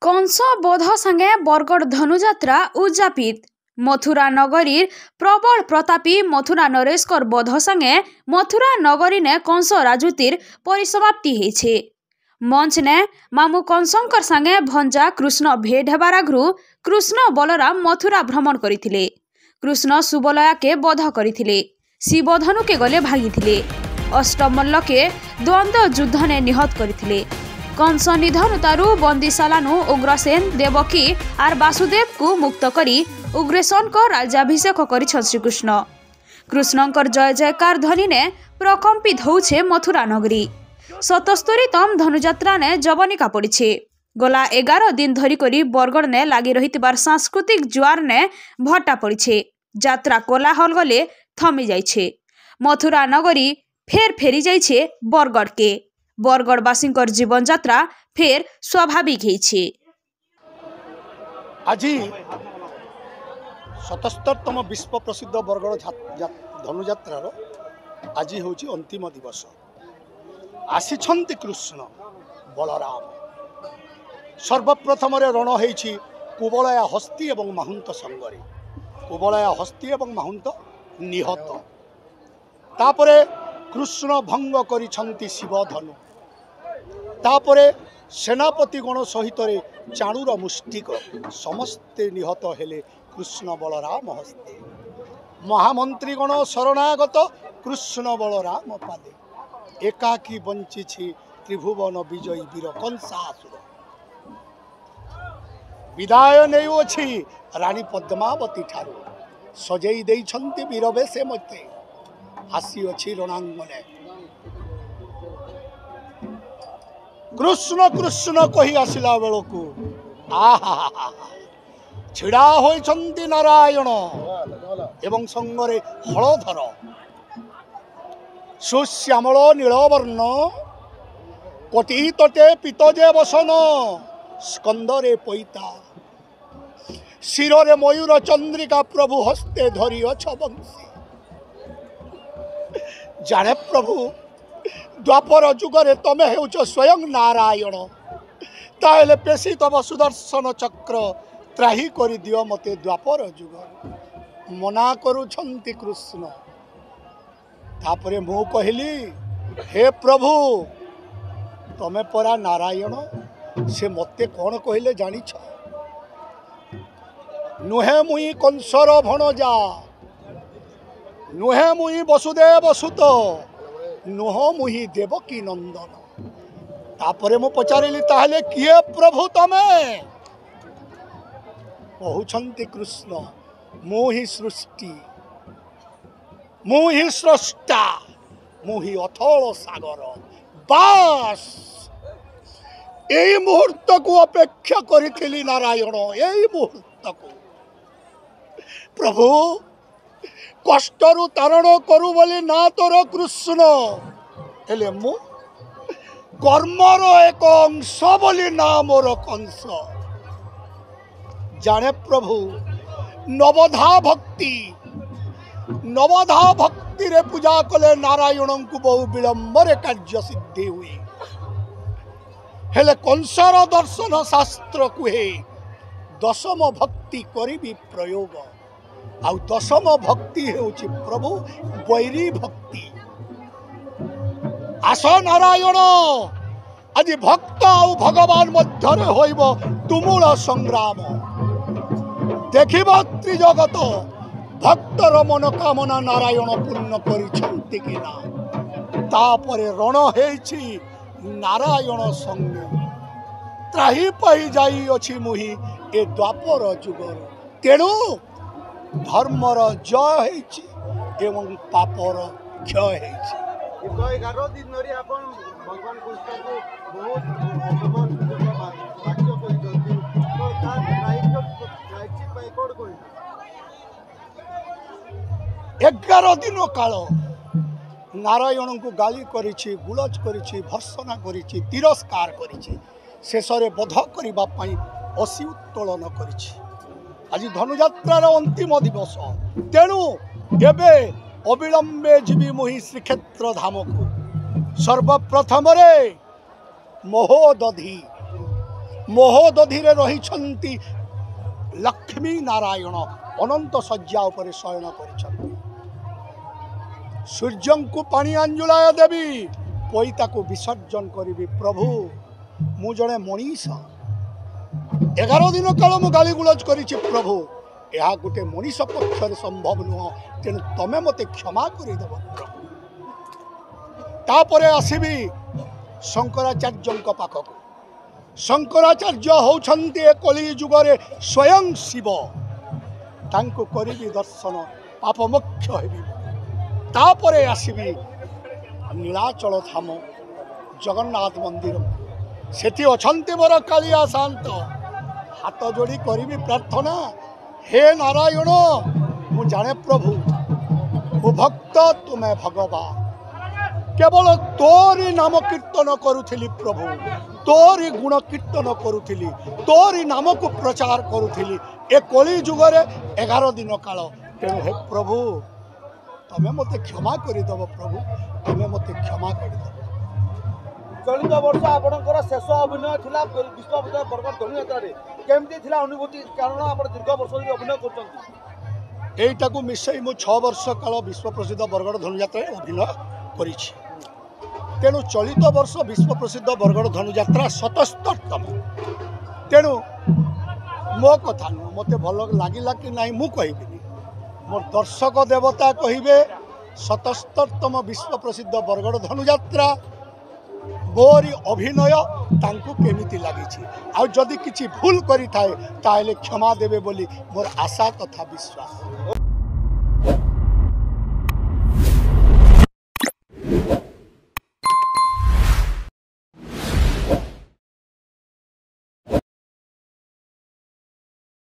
कंस बोध संगे बरगढ़ धनुजात्रा उद्यापित। मथुरा नगरीर प्रबल प्रतापी मथुरा नरेशकर बोध संगे मथुरा नगरी ने कंस राजूतिर परिसमाप्ति हेछे। मंच ने मामू कंसंकर संगे भंजा कृष्ण भेट हेबार आगु कृष्ण बलराम मथुरा भ्रमण करथिले। कृष्ण सुबलया के बोध करथिले। शिवधनु के गले भागिथिले। अष्टमल्ल के द्वंद्व युद्ध ने निहत करथिले। कंस निधनुतारू बंदीशालानु उग्रसेन देवकी आर वासुदेव को मुक्त करी उग्रेसन को राज्याभिषेक करिछन श्रीकृष्ण। कृष्णंकर जय जयकार ध्वनि ने प्रकम्पित होउछे मथुरा नगरी। 77तम धनुजात्रा ने जवनिका पड़िछे। गला 11 दिन धरी करी बरगढ़ ने लागी रहितबार सांस्कृतिक जुआर ने भट्टा पड़िछे। यात्रा कोलाहल गले थमी जाइछे। मथुरा नगरी फेर फेरी जाइछे बरगढ़ के। बरगढ़वासींकर जीवन यात्रा फेर स्वाभाविक हेछे। आज 77तम विश्व प्रसिद्ध बरगढ़ धनुजात्रार आज हूँ अंतिम दिवस। आसिछन्ति कृष्ण बलराम। सर्वप्रथम रण होइछि कुबलया हस्ती एवं माहुंत संगरे। कुबलया हस्ती एवं माहुंत निहत। तापरे कृष्ण भंग करिछन्ति शिवधनु। तापरे सेनापति गण सहित चाणूर मुष्टिक समस्ते निहत हेले कृष्ण बलराम हस्ते। महामंत्री गण शरणागत कृष्ण बलराम पादे। एकाकी बंची त्रिभुवन विजयी वीर कंसासुर। विदाय नेउछि रानी पद्मावती ठारू। सजई देइछन्ति वीर बेशे मते। आसी अछि रणांगने। कृष्ण कृष्ण कही आसिला बेलकू आहा छिड़ा होइछन्ति नारायण एवं संगरे हलधर। सुश्यामल नीलवर्ण कोटी तटे पितजे बसन। स्कंदरे पैता शिरे मयूर चंद्रिका प्रभु हस्ते धरी अछ बंशी। जाने प्रभु द्वापर जुगरे तमे हेउछ स्वयं नारायण। ताहेले पेशी तब सुदर्शन चक्र त्राही करि दियो मते द्वापर जुगर। मना करुछन्ति कृष्ण। तापरे मु कहली हे प्रभु तमे परा नारायण। से मते कौन कहले जानिछ? नुहे मुई कंसर भणजा। नुहे मुई वसुदेव सुत। नुह मुही देवकी नंदन। तापरे मु पचारिली ताहले किए प्रभु तमे? कहउछन्ति कृष्ण मुही सृष्टि मुही स्रष्टा मुही अथल सागर। बास यही मुहूर्त को अपेक्षा करी नारायण। यही मुहूर्त को प्रभु कष्टरु तारण करू बोली ना तोर कृष्ण हेले मु कर्मर एक अंश बोली ना मोर कंस। जाने प्रभु नवधा भक्ति रे पूजा कले नारायण को बहु विलंब रे कार्य सिद्धि हुई। हेले कंसर दर्शन शास्त्र कुहे दशम भक्ति करी प्रयोग। आउ दशम भक्ति हेउछि प्रभु वैरी भक्ति। आस नारायण आज भक्त आउ भगवान मध्यरे होइब तुमुल संग्राम। देखिब त्रिजगत भक्तर मनोकामना नारायण पूर्ण करिछन्ति कि ना। तापरे रण हेछि नारायण संगे। त्राही पाई जाई अछि मुही ए द्वापर जुगर। तेणु धर्मर जय हेछि एवं पापर क्षय हेछि। 11 दिन धरि आपण भगवान कृष्ण को बहुत वाक्य कहिसथि। तो तार राइट पाई कोड कहि 11 दिन काल नारायण को गाली करिछि, गुलज करिछि, भर्सना करिछि, तिरस्कार करिछि। शेषरे बध करिबा पई असी उत्तोलन करिछि। आज धनुजात्रार अंतिम दिवस। तेणु एबे अविलंबे जीवी मुही श्रीक्षेत्र धाम को। सर्वप्रथम रे मोह दधी मोहदधीरे रही लक्ष्मी नारायण अनंत शज्या उपरे शयन कर सूर्य को पानी अंजुलाय देवी पैता को विसर्जन करी प्रभु मु जड़े मनीष 11 दिन काल मु गाली गुलज करी प्रभु यह गोटे मनीष पक्षर संभव नुह तेणु तमें मते क्षमा करदेव तापरे आसबि शंकराचार्य पाखक शंकराचार्य होउछन्ति कली जुगरे स्वयं शिव तांको करिबि दर्शन पाप मोक्ष हेबि तापरे आसबि नीलाचल धाम जगन्नाथ मंदिर सेठी अछन्ति मोर कालिया शांत हाथ जोड़ी करिबि प्रार्थना हे नारायण मु जाने प्रभु ओ भक्त तुम्हें भगवान केवल तोरी नाम कीर्तन करुथिली प्रभु तोरी गुण कीर्तन करुथिली तोरी नाम को प्रचार करुथिली ए कली जुगरे 11 दिन काल तेणु हे प्रभु तमें मते क्षमा करदेव प्रभु तमें मते क्षमा करदेव चलित वर्ष आपणकर शेष अभिनय थिला विश्व प्रसिद्ध बरगड़ धनुयात्रा केमती थिला अनुभूति कारण आप दीर्घ वर्ष अभिनय कर एटा को मिसई मु 6 वर्ष काल विश्व प्रसिद्ध बरगड़ धनुयात्रा अभिनय करिछि तेणु चलित वर्ष विश्व प्रसिद्ध बरगड़ धनुयात्रा 77तम तेणु मो कथा नु मते भल लागिला कि नहीं मु कहिबिनी मोर दर्शक देवता कहिबे 77तम विश्व प्रसिद्ध बरगड़ धनुयात्रा मोरी अभिनय तांको केमिति लागिछि आ जदि किछि भूल करि थाए ताले क्षमा देबे बोली मोर आशा तथा विश्वास।